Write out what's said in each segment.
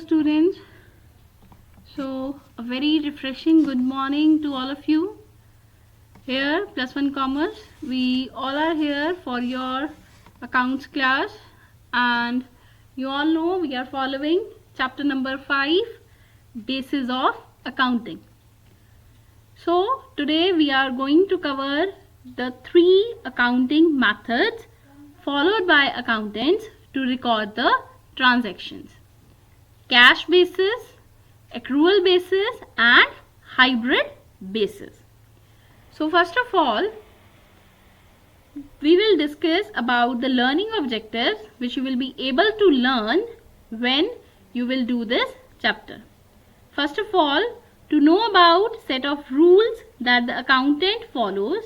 students. So a very refreshing good morning to all of you. Here Plus One Commerce, we all are here for your accounts class, and you all know we are following chapter number 5, basis of accounting. So today we are going to cover the 3 accounting methods followed by accountants to record the transactions: cash basis, accrual basis and hybrid basis. So first of all, we will discuss about the learning objectives which you will be able to learn when you will do this chapter. First of all, to know about set of rules that the accountant follows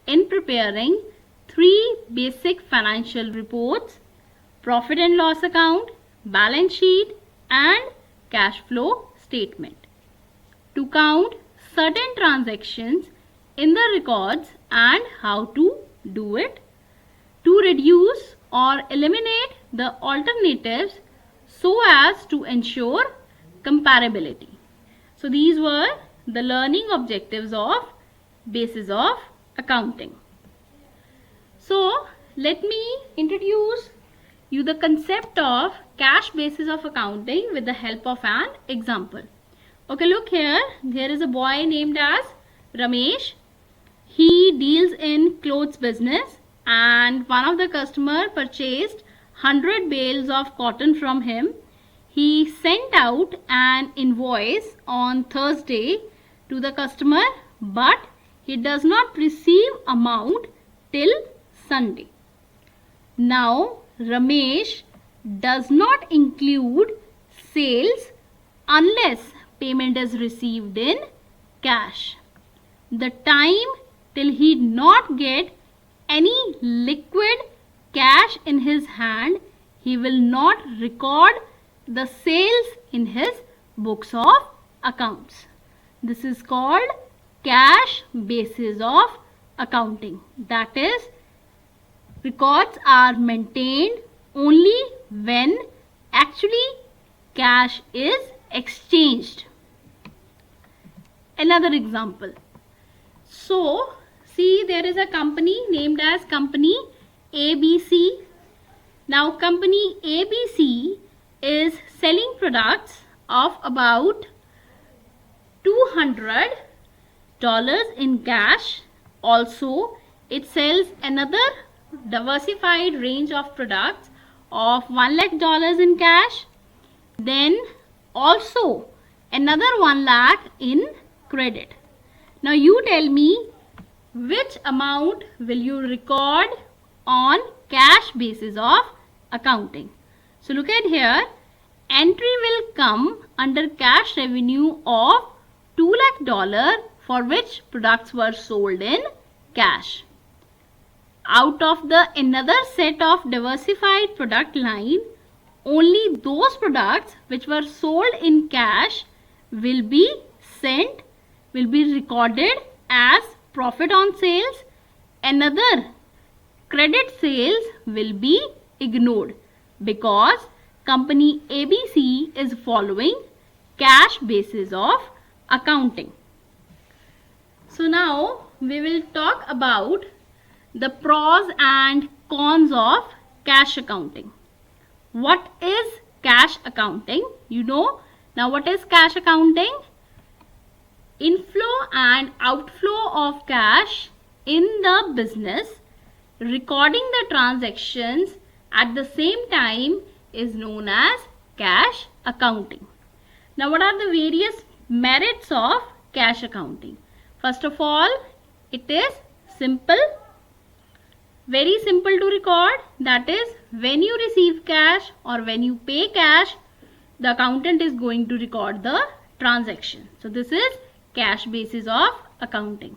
in preparing 3 basic financial reports: profit and loss account, balance sheet and cash flow statement. To count certain transactions in the records and how to do it. To reduce or eliminate the alternatives so as to ensure comparability. So these were the learning objectives of basis of accounting. So let me introduce you the concept of cash basis of accounting with the help of an example. Okay, look here. There is a boy named as Ramesh. He deals in clothes business, and one of the customer purchased 100 bales of cotton from him. He sent out an invoice on Thursday to the customer, but he does not receive amount till Sunday. Now Ramesh does not include sales unless payment is received in cash. The time till he not get any liquid cash in his hand, he will not record the sales in his books of accounts. This is called cash basis of accounting. That is, records are maintained only when actually cash is exchanged. Another example. So, see, there is a company named as company ABC. Now, company ABC is selling products of about $200 in cash. Also, it sells another diversified range of products of $1 lakh in cash. Then also another 1 lakh in credit. Now you tell me which amount will you record on cash basis of accounting. So look at here, entry will come under cash revenue of $2 lakh for which products were sold in cash. Out of the another set of diversified product line, only those products which were sold in cash will be recorded as profit on sales. Another credit sales will be ignored because company ABC is following cash basis of accounting. So now we will talk about the pros and cons of cash accounting. What is cash accounting? You know now what is cash accounting? Inflow and outflow of cash in the business. Recording the transactions at the same time is known as cash accounting. Now what are the various merits of cash accounting? First of all, it is simple. Very simple to record. That is, when you receive cash or when you pay cash, the accountant is going to record the transaction. So this is cash basis of accounting.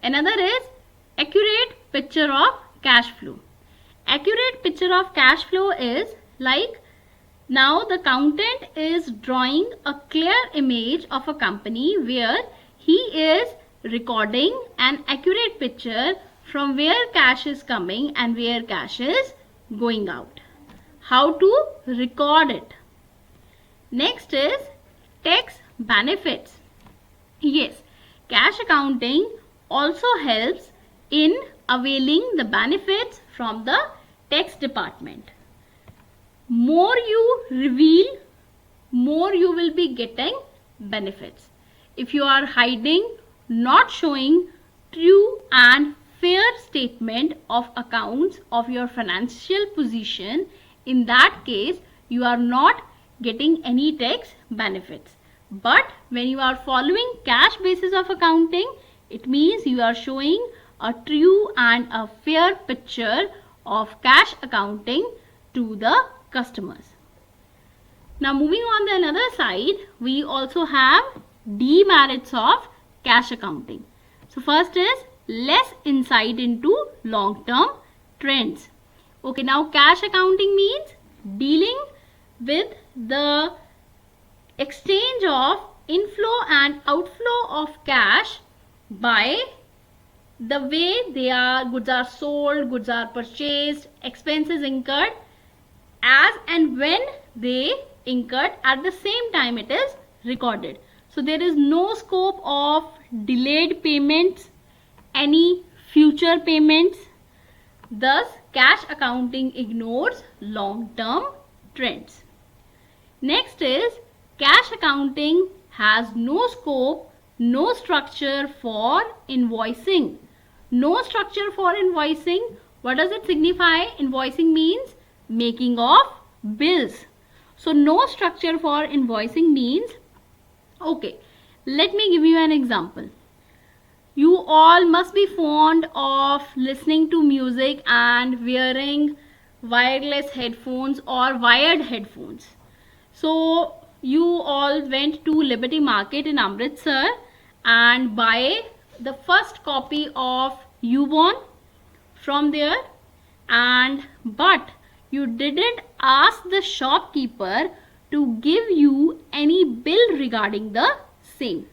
Another is accurate picture of cash flow. Accurate picture of cash flow is like, now the accountant is drawing a clear image of a company where he is recording an accurate picture from where cash is coming and where cash is going out. How to record it? Next is tax benefits. Yes, cash accounting also helps in availing the benefits from the tax department. More you reveal, more you will be getting benefits. If you are hiding, not showing true and fair statement of accounts of your financial position, in that case you are not getting any tax benefits. But when you are following cash basis of accounting, it means you are showing a true and a fair picture of cash accounting to the customers. Now moving on the another side, we also have demerits of cash accounting. So first is less insight into long-term trends. Okay, now cash accounting means dealing with the exchange of inflow and outflow of cash by the way goods are sold, goods are purchased, expenses incurred, as and when they incurred, at the same time it is recorded. So there is no scope of delayed payments, any future payments. Thus cash accounting ignores long-term trends. Next is cash accounting has no scope, no structure for invoicing. No structure for invoicing. What does it signify? Invoicing means making of bills. So no structure for invoicing means, okay, let me give you an example. You all must be fond of listening to music and wearing wireless headphones or wired headphones. So you all went to Liberty Market in Amritsar and buy the first copy of Uborn from there, but you didn't ask the shopkeeper to give you any bill regarding the same.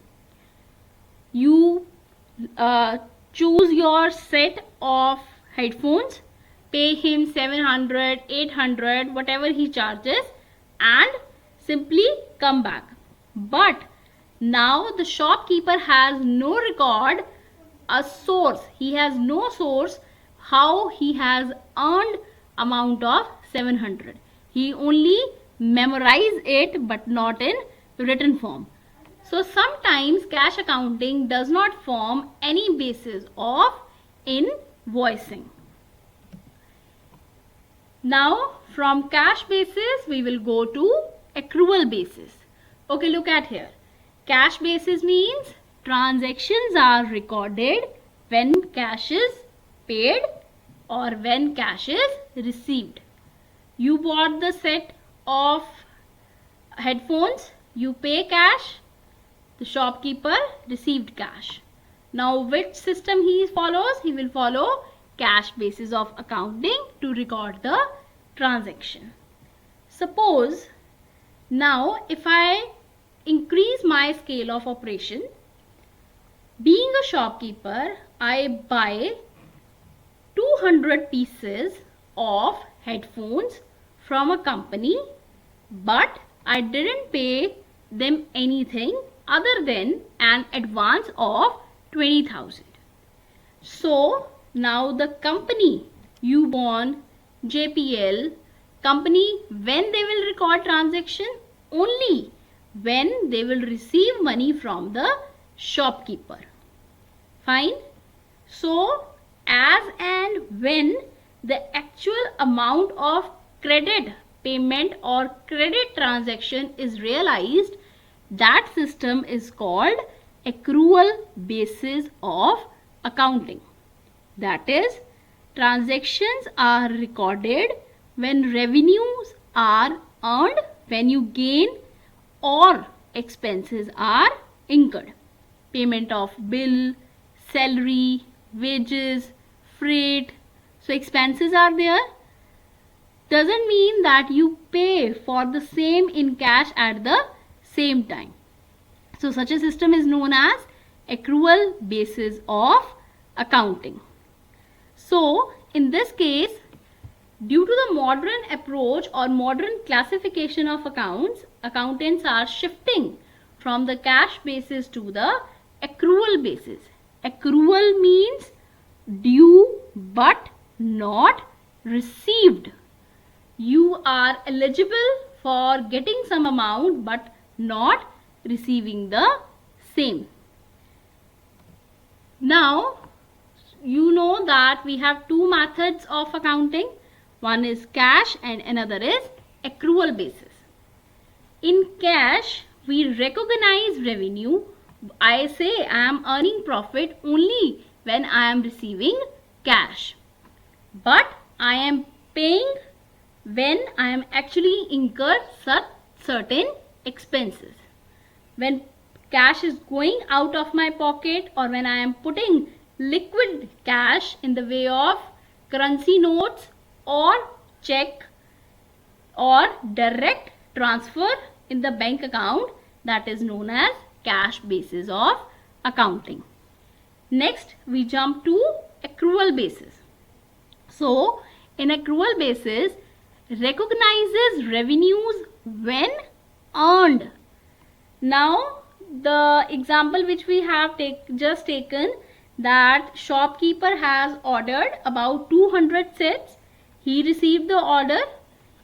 You choose your set of headphones, pay him 700, 800, whatever he charges, and simply come back. But now the shopkeeper has no record, a source. He has no source how he has earned amount of 700. He only memorized it but not in written form. So sometimes cash accounting does not form any basis of invoicing. Now from cash basis we will go to accrual basis. Okay, look at here. Cash basis means transactions are recorded when cash is paid or when cash is received. You bought the set of headphones, you pay cash, the shopkeeper received cash. Now which system he follows? He will follow cash basis of accounting to record the transaction. Suppose now if I increase my scale of operation, being a shopkeeper, I buy 200 pieces of headphones from a company, but I didn't pay them anything other than an advance of 20,000. So now the company, Uborn, JPL, company, when they will record transaction? Only when they will receive money from the shopkeeper. Fine. So as and when the actual amount of credit payment or credit transaction is realized, that system is called accrual basis of accounting. That is, transactions are recorded when revenues are earned, when you gain, or expenses are incurred. Payment of bill, salary, wages, freight. So expenses are there. Doesn't mean that you pay for the same in cash at the same time. So such a system is known as accrual basis of accounting. So in this case, Due to the modern approach or modern classification of accounts, accountants are shifting from the cash basis to the accrual basis. Accrual means due but not received. You are eligible for getting some amount but not receiving the same. Now, you know that we have two methods of accounting. One is cash and another is accrual basis. In cash, we recognize revenue. I say I am earning profit only when I am receiving cash. But I am paying when I am actually incurred certain expenses. When cash is going out of my pocket or when I am putting liquid cash in the way of currency notes or check or direct transfer in the bank account, that is known as cash basis of accounting. Next, we jump to accrual basis. So, in accrual basis, recognizes revenues when earned. Now, the example which we have just taken, that shopkeeper has ordered about 200 sets. He received the order.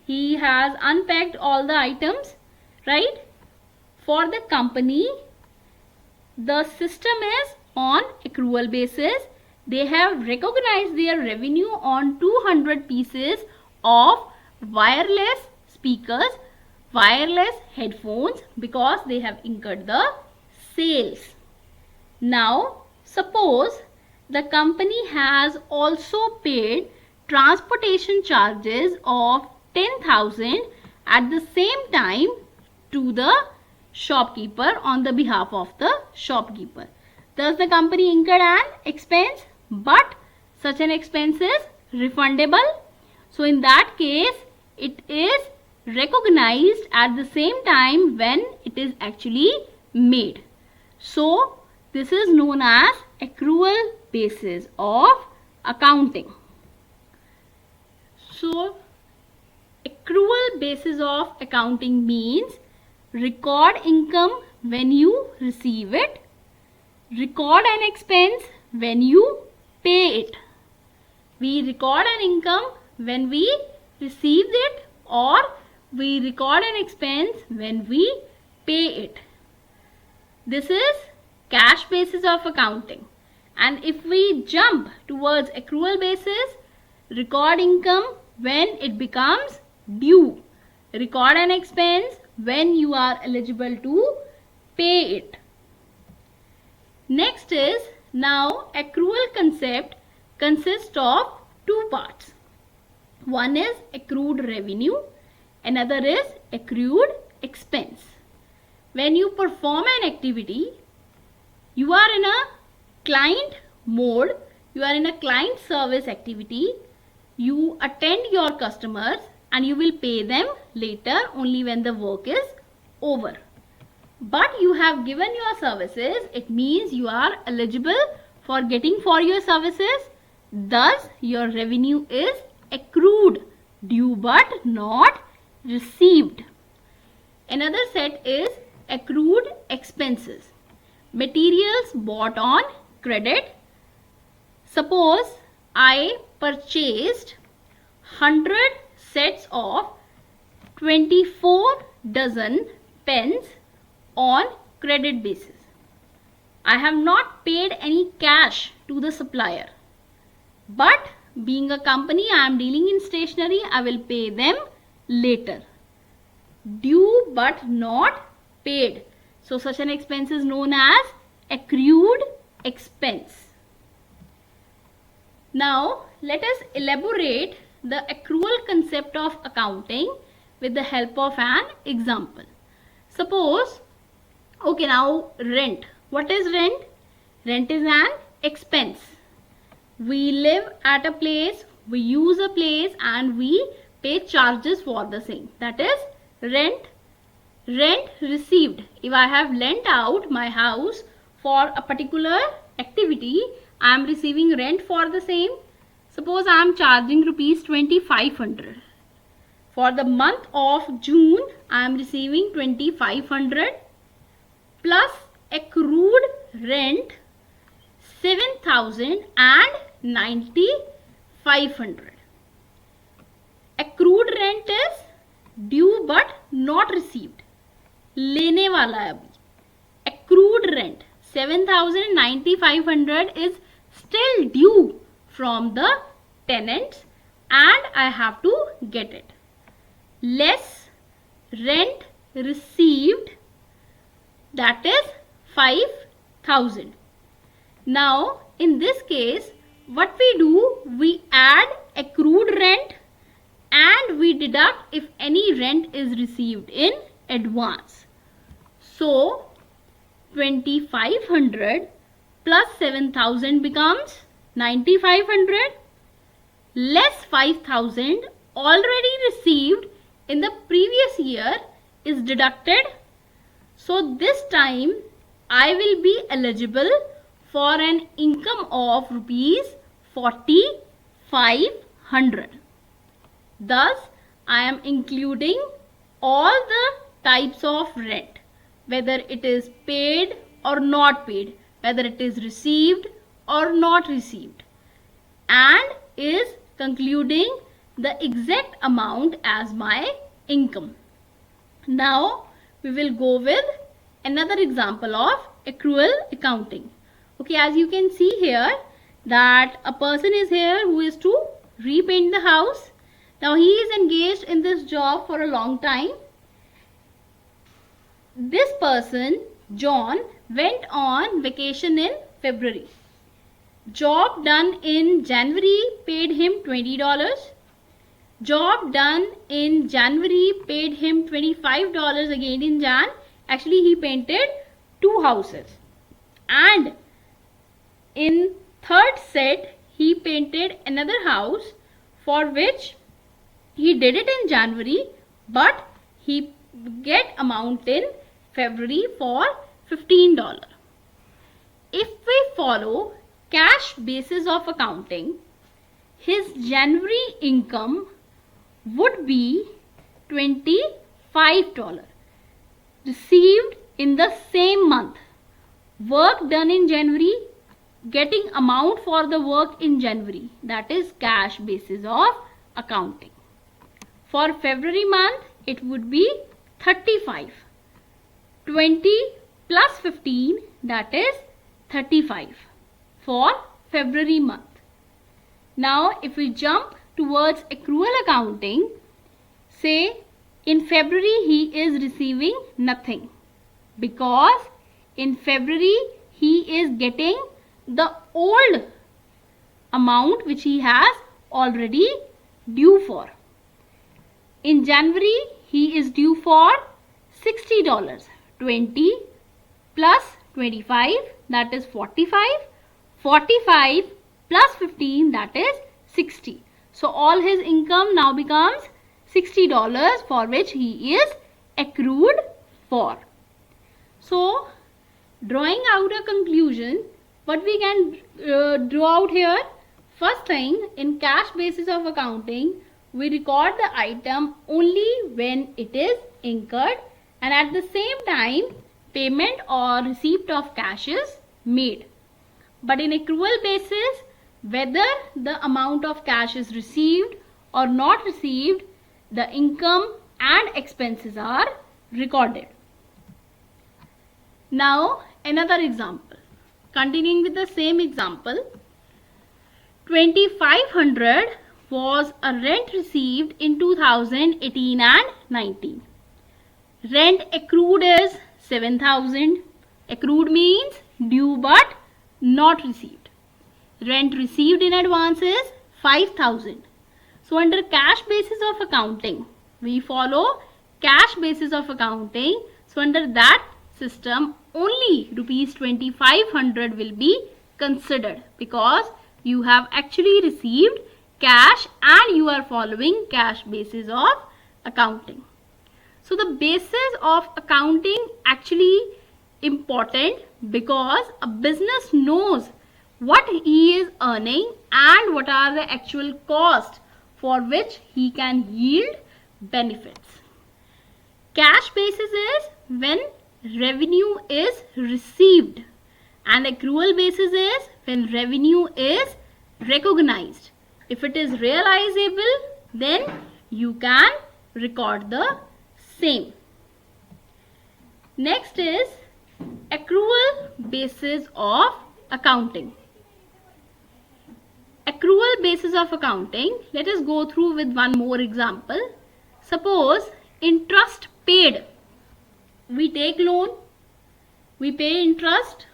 He has unpacked all the items, right? For the company, the system is on accrual basis. They have recognized their revenue on 200 pieces of wireless speakers, wireless headphones, because they have incurred the sales. Now, suppose the company has also paid transportation charges of 10,000 at the same time to the shopkeeper on the behalf of the shopkeeper. Thus, the company incurred an expense, but such an expense is refundable. So, in that case, it is recognized at the same time when it is actually made. So, this is known as accrual basis of accounting. So, accrual basis of accounting means record income when you receive it, record an expense when you pay it. We record an income when we received it, or we record an expense when we pay it. This is cash basis of accounting. And if we jump towards accrual basis, record income when it becomes due, record an expense when you are eligible to pay it. Next is, now accrual concept consists of two parts. One is accrued revenue, another is accrued expense. When you perform an activity, you are in a client mode, you are in a client service activity, you attend your customers and you will pay them later only when the work is over. But you have given your services, it means you are eligible for getting for your services. Thus, your revenue is accrued, due but not received. Another set is accrued expenses. Materials bought on credit. Suppose I purchased 100 sets of 24 dozen pens on credit basis. I have not paid any cash to the supplier, but being a company, I am dealing in stationery, I will pay them later. Due but not paid. So, such an expense is known as accrued expense. Now, let us elaborate the accrual concept of accounting with the help of an example. Suppose, okay, now rent. What is rent? Rent is an expense. We live at a place, we use a place and we pay charges for the same. That is rent. Rent received. If I have lent out my house for a particular activity, I am receiving rent for the same. Suppose I am charging rupees 2500. For the month of June, I am receiving 2500 plus accrued rent 7000 and 9500. Accrued rent is due but not received. लेने वाला है अभी. Accrued rent 7000 and 9500 is still due from the tenants and I have to get it. Less rent received, that is 5000. Now in this case what we do, we add accrued rent and we deduct if any rent is received in advance. So 2500 plus 7000 becomes 9500 less 5000 already received in the previous year is deducted. So this time I will be eligible for an income of rupees 4500. Thus I am including all the types of rent, whether it is paid or not paid, whether it is received or not received, and is concluding the exact amount as my income. Now we will go with another example of accrual accounting. Okay, as you can see here that a person is here who is to repaint the house. Now he is engaged in this job for a long time. This person, John, went on vacation in February. Job done in January paid him $20. Job done in January paid him $25 again in Jan. Actually he painted 2 houses. And in third set he painted another house for which he did it in January but he get amount in February for $15. If we follow cash basis of accounting, his January income would be $25 received in the same month. Work done in January, getting amount for the work in January, that is cash basis of accounting. For February month it would be 35. 20 plus 15, that is 35 for February month. Now if we jump towards accrual accounting, say in February he is receiving nothing because in February he is getting the old amount which he has already due for. In January he is due for $60. 20 plus 25, that is 45. 45 plus 15, that is 60. So all his income now becomes $60 for which he is accrued for. So drawing out a conclusion, what we can draw out here, first thing, in cash basis of accounting we record the item only when it is incurred and at the same time payment or receipt of cash is made. But in accrual basis, whether the amount of cash is received or not received, the income and expenses are recorded. Now another example. Continuing with the same example, 2500 was a rent received in 2018 and 19. Rent accrued is 7000. Accrued means due but not received. Rent received in advance is 5000. So under cash basis of accounting, we follow cash basis of accounting. So under that system, only rupees 2500 will be considered because you have actually received cash and you are following cash basis of accounting. So the basis of accounting actually important because a business knows what he is earning and what are the actual costs for which he can yield benefits. Cash basis is when revenue is received, and accrual basis is when revenue is recognized. If it is realizable, then you can record the same. Next is accrual basis of accounting. Accrual basis of accounting, let us go through with one more example. Suppose interest paid. We take loan, we pay interest.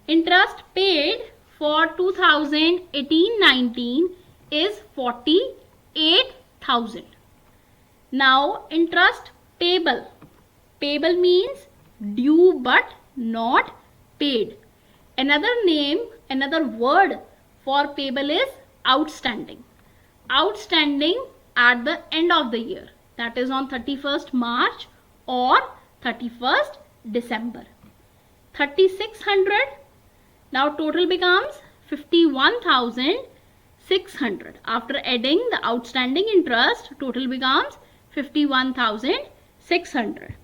Interest paid for 2018-19 is 48,000. Now interest payable. Payable means due but not paid. Another name, another word for payable is outstanding. Outstanding at the end of the year, that is on 31st March or 31st December. 3,600. Now total becomes 51,600. After adding the outstanding interest, total becomes 51,600.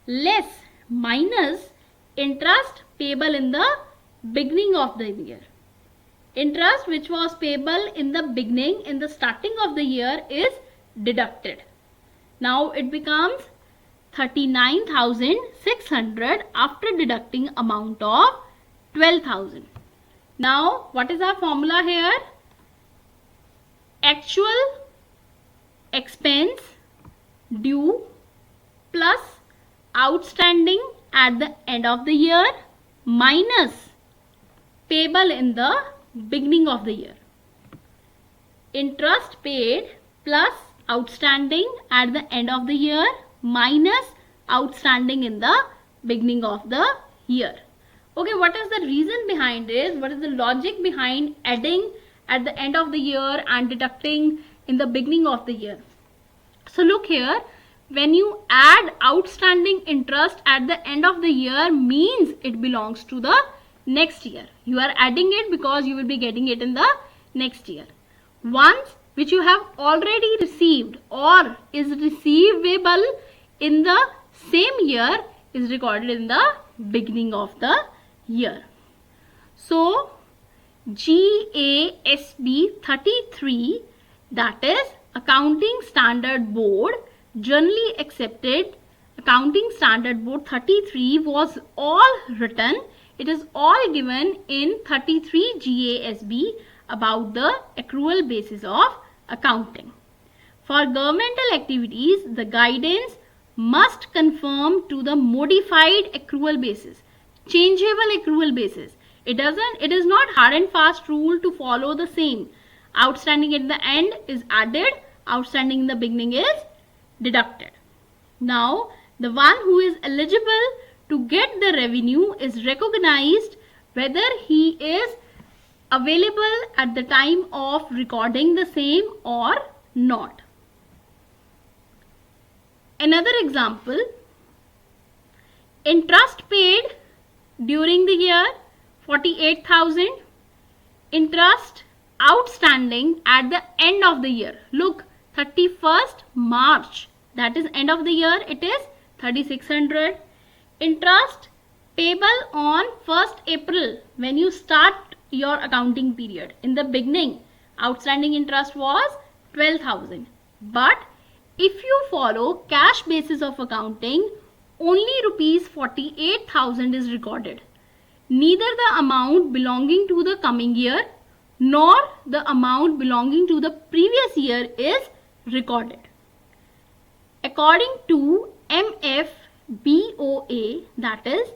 Less minus interest payable in the beginning of the year. Interest which was payable in the beginning, in the starting of the year, is deducted. Now it becomes 39,600 after deducting amount of 12,000. Now what is our formula here? Actual expense due plus outstanding at the end of the year minus payable in the beginning of the year. Interest paid plus outstanding at the end of the year minus outstanding in the beginning of the year. Okay, what is the reason behind this? What is the logic behind adding at the end of the year and deducting in the beginning of the year? So look here, when you add outstanding interest at the end of the year, means it belongs to the next year. You are adding it because you will be getting it in the next year. Ones which you have already received or is receivable in the same year is recorded in the beginning of the year. So GASB 33, that is Accounting Standard Board, Generally Accepted Accounting Standard Board 33, was all written. It is all given in 33 GASB about the accrual basis of accounting. For governmental activities, the guidance must conform to the modified accrual basis, changeable accrual basis. It is not hard and fast rule to follow the same. Outstanding at the end is added, outstanding in the beginning is deducted. Now the one who is eligible to get the revenue is recognized whether he is available at the time of recording the same or not. Another example, interest paid during the year 48,000, interest outstanding at the end of the year. Look, 31st March, that is end of the year, it is 3,600. Interest payable on 1st April, when you start your accounting period. In the beginning, outstanding interest was 12,000. But if you follow cash basis of accounting, only rupees 48,000 is recorded. Neither the amount belonging to the coming year nor the amount belonging to the previous year is recorded. According to MFBOA, that is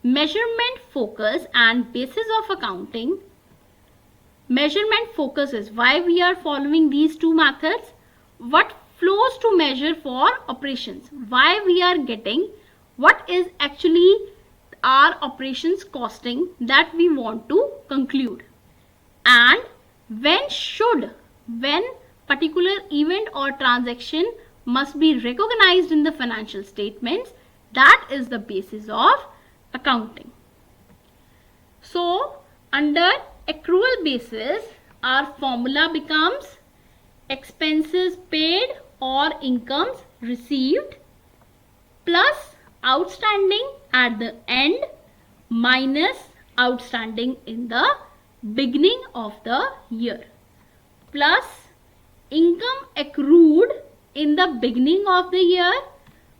Measurement Focus and Basis of Accounting. Measurement focus is why we are following these two methods. What flows to measure for operations, why we are getting what is actually our operations costing that we want to conclude, and when particular event or transaction must be recognized in the financial statements, that is the basis of accounting. So under accrual basis, our formula becomes expenses paid or incomes received plus outstanding at the end minus outstanding in the beginning of the year plus income accrued in the beginning of the year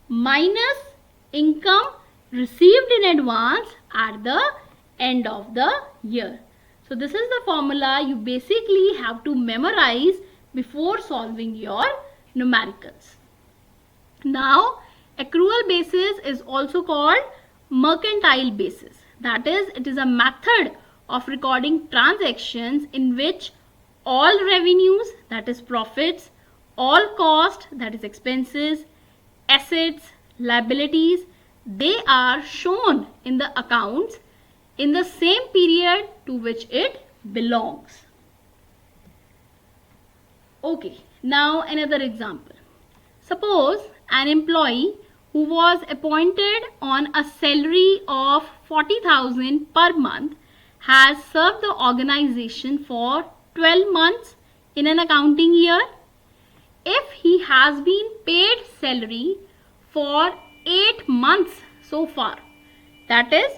minus income received in advance at the end of the year. So this is the formula you basically have to memorize before solving your numericals. Now, accrual basis is also called mercantile basis. That is, it is a method of recording transactions in which all revenues, that is profits, all cost, that is expenses, assets, liabilities, they are shown in the accounts in the same period to which it belongs. Okay, now another example. Suppose an employee who was appointed on a salary of 40,000 per month has served the organization for 12 months in an accounting year. If he has been paid salary for 8 months so far, that is,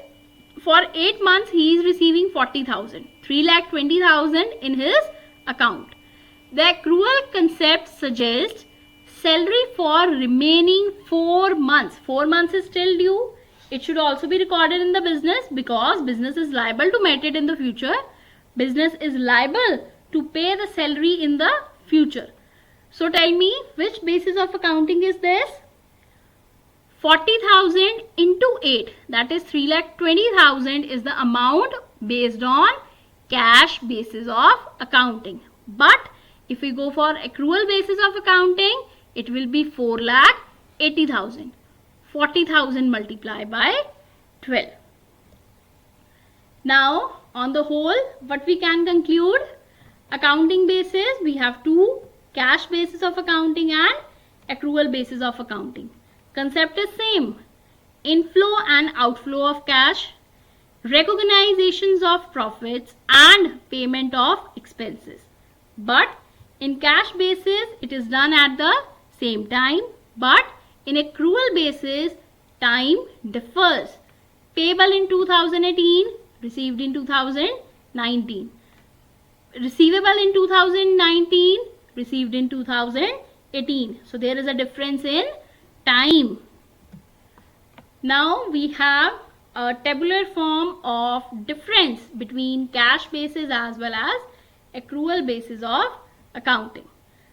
for 8 months he is receiving 40,000, 3,20,000 in his account. The accrual concept suggests salary for remaining 4 months. 4 months is still due. It should also be recorded in the business because business is liable to meet it in the future. Business is liable to pay the salary in the future. So tell me, which basis of accounting is this? 40,000 into 8, that is 3,20,000 is the amount based on cash basis of accounting. But if we go for accrual basis of accounting, it will be 4,80,000. 40,000 multiplied by 12. Now, on the whole, what we can conclude? Accounting basis, we have two: cash basis of accounting and accrual basis of accounting. Concept is same: inflow and outflow of cash, recognitions of profits and payment of expenses. But in cash basis, it is done at the same time, but in accrual basis, time differs. Payable in 2018, received in 2019. Receivable in 2019, received in 2018. So there is a difference in time. Now we have a tabular form of difference between cash basis as well as accrual basis of accounting.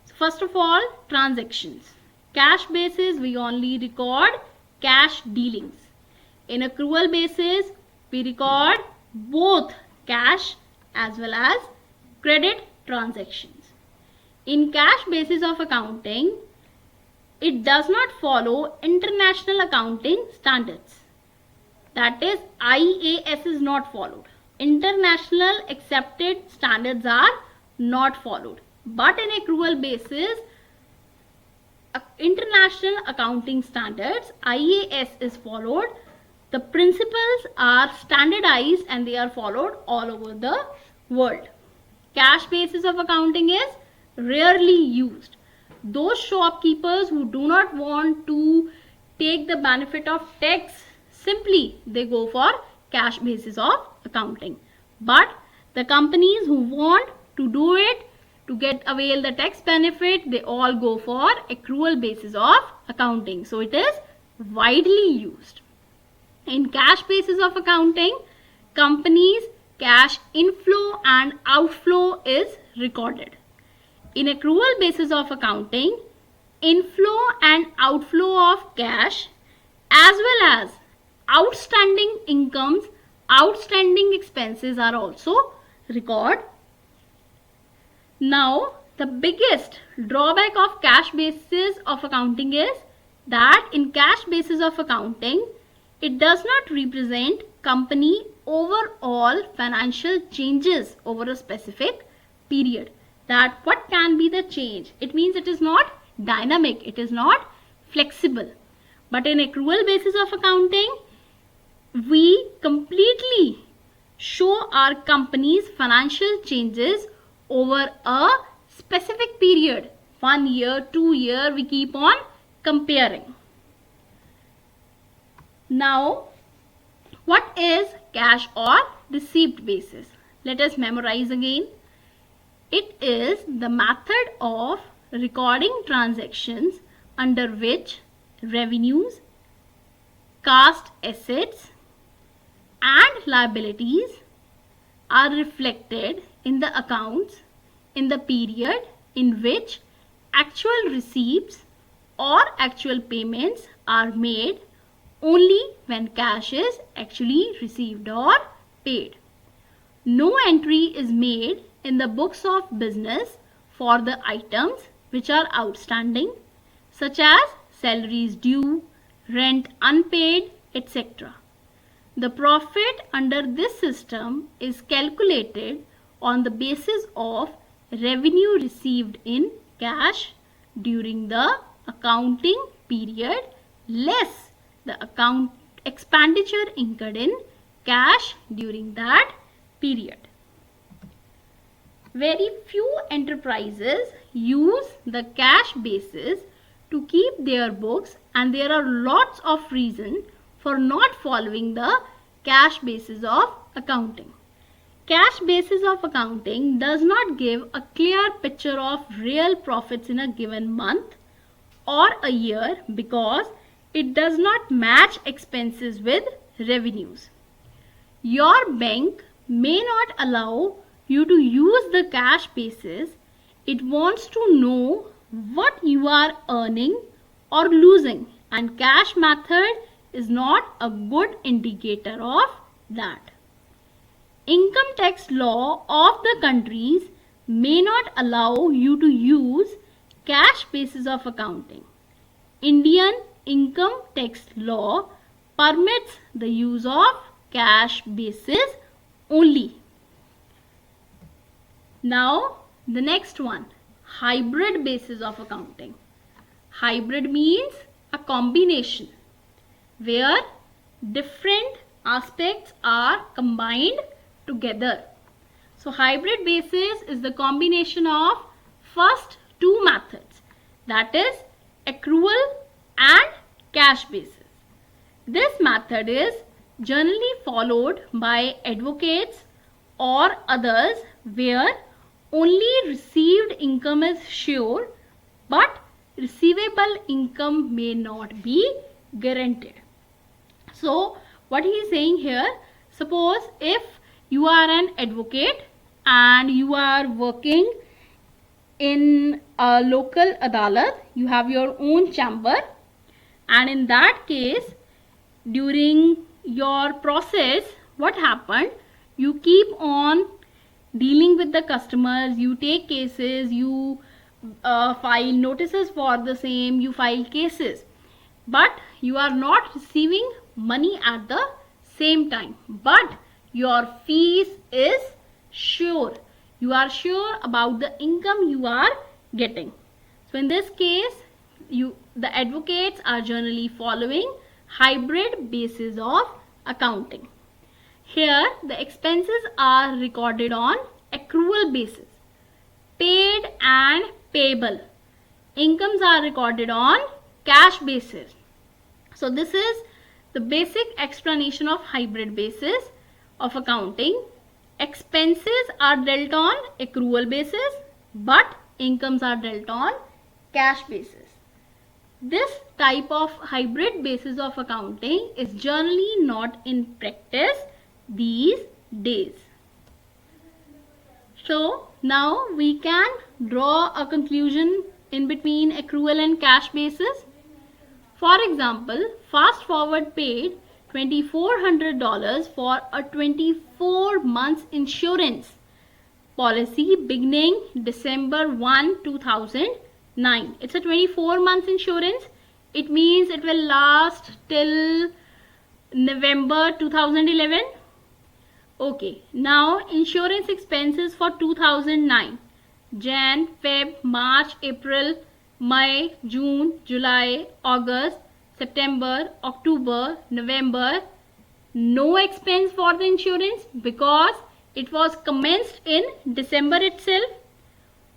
So first of all, transactions. Cash basis, we only record cash dealings. In accrual basis, we record both cash as well as credit transactions. In cash basis of accounting, it does not follow international accounting standards. That is, IAS is not followed. International accepted standards are not followed. But in accrual basis, international accounting standards, IAS, is followed. The principles are standardized and they are followed all over the world. Cash basis of accounting is rarely used. Those shopkeepers who do not want to take the benefit of tax, simply they go for cash basis of accounting. But the companies who want to do it to get avail the tax benefit, they all go for accrual basis of accounting. So it is widely used. In cash basis of accounting, companies' cash inflow and outflow is recorded. In accrual basis of accounting, inflow and outflow of cash as well as outstanding incomes, outstanding expenses are also recorded. Now, the biggest drawback of cash basis of accounting is that in cash basis of accounting, it does not represent company overall financial changes over a specific period. That what can be the change? It means it is not dynamic, it is not flexible. But in accrual basis of accounting, we completely show our company's financial changes over a specific period. 1 year, 2 year, we keep on comparing. Now, what is cash or receipt basis? Let us memorize again. It is the method of recording transactions under which revenues, cash assets and liabilities are reflected in the accounts in the period in which actual receipts or actual payments are made, only when cash is actually received or paid. No entry is made in the books of business for the items which are outstanding, such as salaries due, rent unpaid, etc. The profit under this system is calculated on the basis of revenue received in cash during the accounting period less the account expenditure incurred in cash during that period. Very few enterprises use the cash basis to keep their books, and there are lots of reasons for not following the cash basis of accounting. Cash basis of accounting does not give a clear picture of real profits in a given month or a year because it does not match expenses with revenues. Your bank may not allow you to use the cash basis. It wants to know what you are earning or losing, and cash method is not a good indicator of that. Income tax law of the countries may not allow you to use cash basis of accounting. Indian income tax law permits the use of cash basis only. Now the next one, hybrid basis of accounting. Hybrid means a combination where different aspects are combined together. So hybrid basis is the combination of first two methods, that is accrual and cash basis. This method is generally followed by advocates or others where only received income is sure but receivable income may not be guaranteed. So what he is saying here, suppose if you are an advocate and you are working in a local adalat, you have your own chamber, and in that case during your process what happened, you keep on dealing with the customers, you take cases, you file notices for the same, you file cases, but you are not receiving money at the same time, but your fees is sure. You are sure about the income you are getting. So in this case, the advocates are generally following hybrid basis of accounting. Here the expenses are recorded on accrual basis. Paid and payable incomes are recorded on cash basis. So this is the basic explanation of hybrid basis of accounting. Expenses are dealt on accrual basis but incomes are dealt on cash basis. This type of hybrid basis of accounting is generally not in practice these days. So now we can draw a conclusion in between accrual and cash basis. For example, Fast Forward paid $2,400 for a 24 months insurance policy beginning December 1, 2009. It's a 24 months insurance. It means it will last till November 2011. Okay, now insurance expenses for 2009. Jan, Feb, March, April, May, June, July, August, September, October, November. No expense for the insurance because it was commenced in December itself.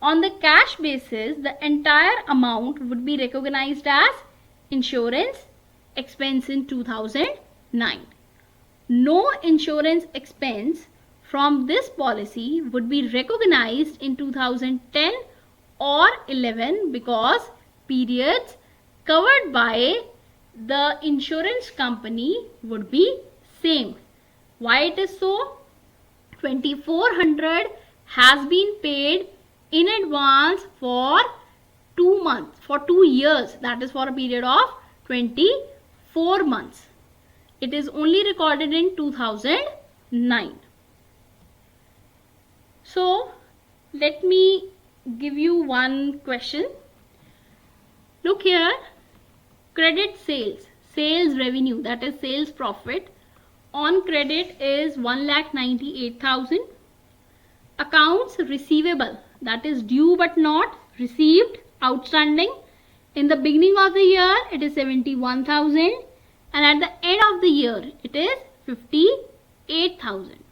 On the cash basis, the entire amount would be recognized as insurance expense in 2009. No insurance expense from this policy would be recognized in 2010 or 11 because periods covered by the insurance company would be same. Why it is so? 2400 has been paid in advance for 2 months, for 2 years, that is for a period of 24 months. It is only recorded in 2009. So let me give you one question. Look here, credit sales, sales revenue, that is sales profit on credit is 1,98,000. Accounts receivable, that is due but not received, outstanding. In the beginning of the year it is 71,000 and at the end of the year it is 58,000.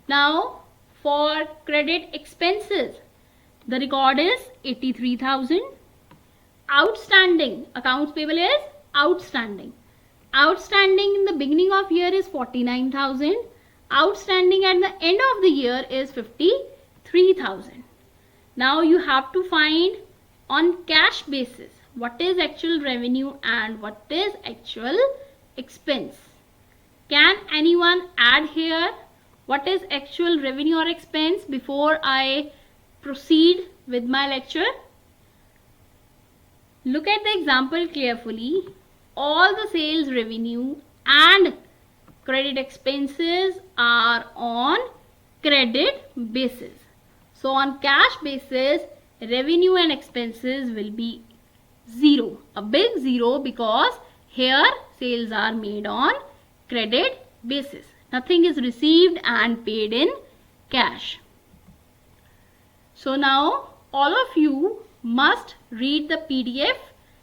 Now for credit expenses, the record is 83,000. Outstanding, accounts payable is outstanding. Outstanding in the beginning of year is 49,000. Outstanding at the end of the year is 53,000. Now you have to find on cash basis what is actual revenue and what is actual expense. Can anyone add here what is actual revenue or expense before I proceed with my lecture? Look at the example carefully. All the sales revenue and credit expenses are on credit basis. So on cash basis, revenue and expenses will be 0, a big 0, because here sales are made on credit basis. Nothing is received and paid in cash. So now all of you must read the PDF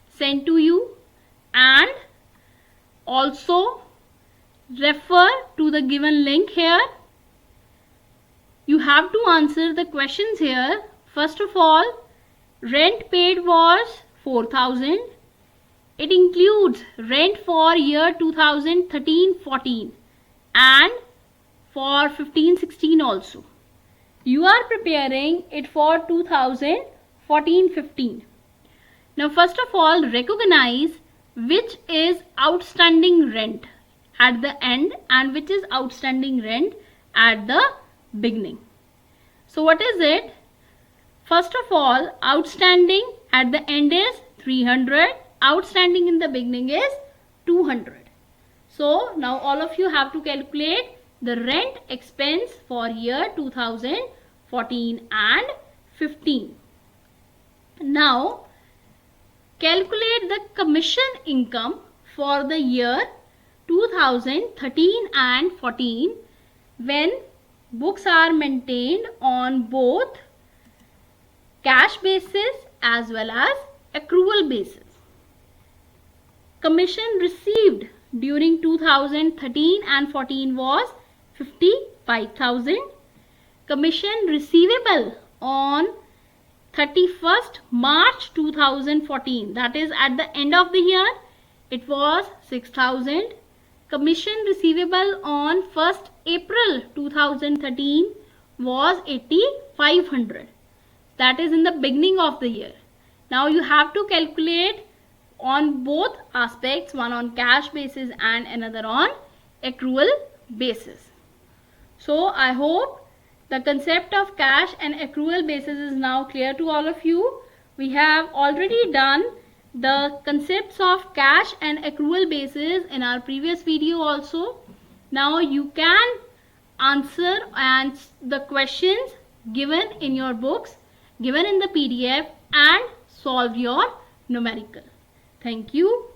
sent to you and also refer to the given link here. You have to answer the questions here. First of all, rent paid was 4,000. It includes rent for year 2013-14 and for 15-16 also. You are preparing it for 2014-15. Now first of all, recognize which is outstanding rent at the end and which is outstanding rent at the beginning. So what is it? First of all, outstanding at the end is 300, outstanding in the beginning is 200. So now all of you have to calculate the rent expense for year 2014 and 15. Now calculate the commission income for the year 2013 and 14 when books are maintained on both cash basis as well as accrual basis. Commission received during 2013 and 14 was 55,000. Commission receivable on 31st March 2014, that is at the end of the year, it was 6,000. Commission receivable on 1st April 2013 was 8,500. That is in the beginning of the year. Now you have to calculate on both aspects, one on cash basis and another on accrual basis. So I hope the concept of cash and accrual basis is now clear to all of you. We have already done the concepts of cash and accrual basis in our previous video also. Now you can answer and the questions given in your books, given in the PDF, and solve your numerical. Thank you.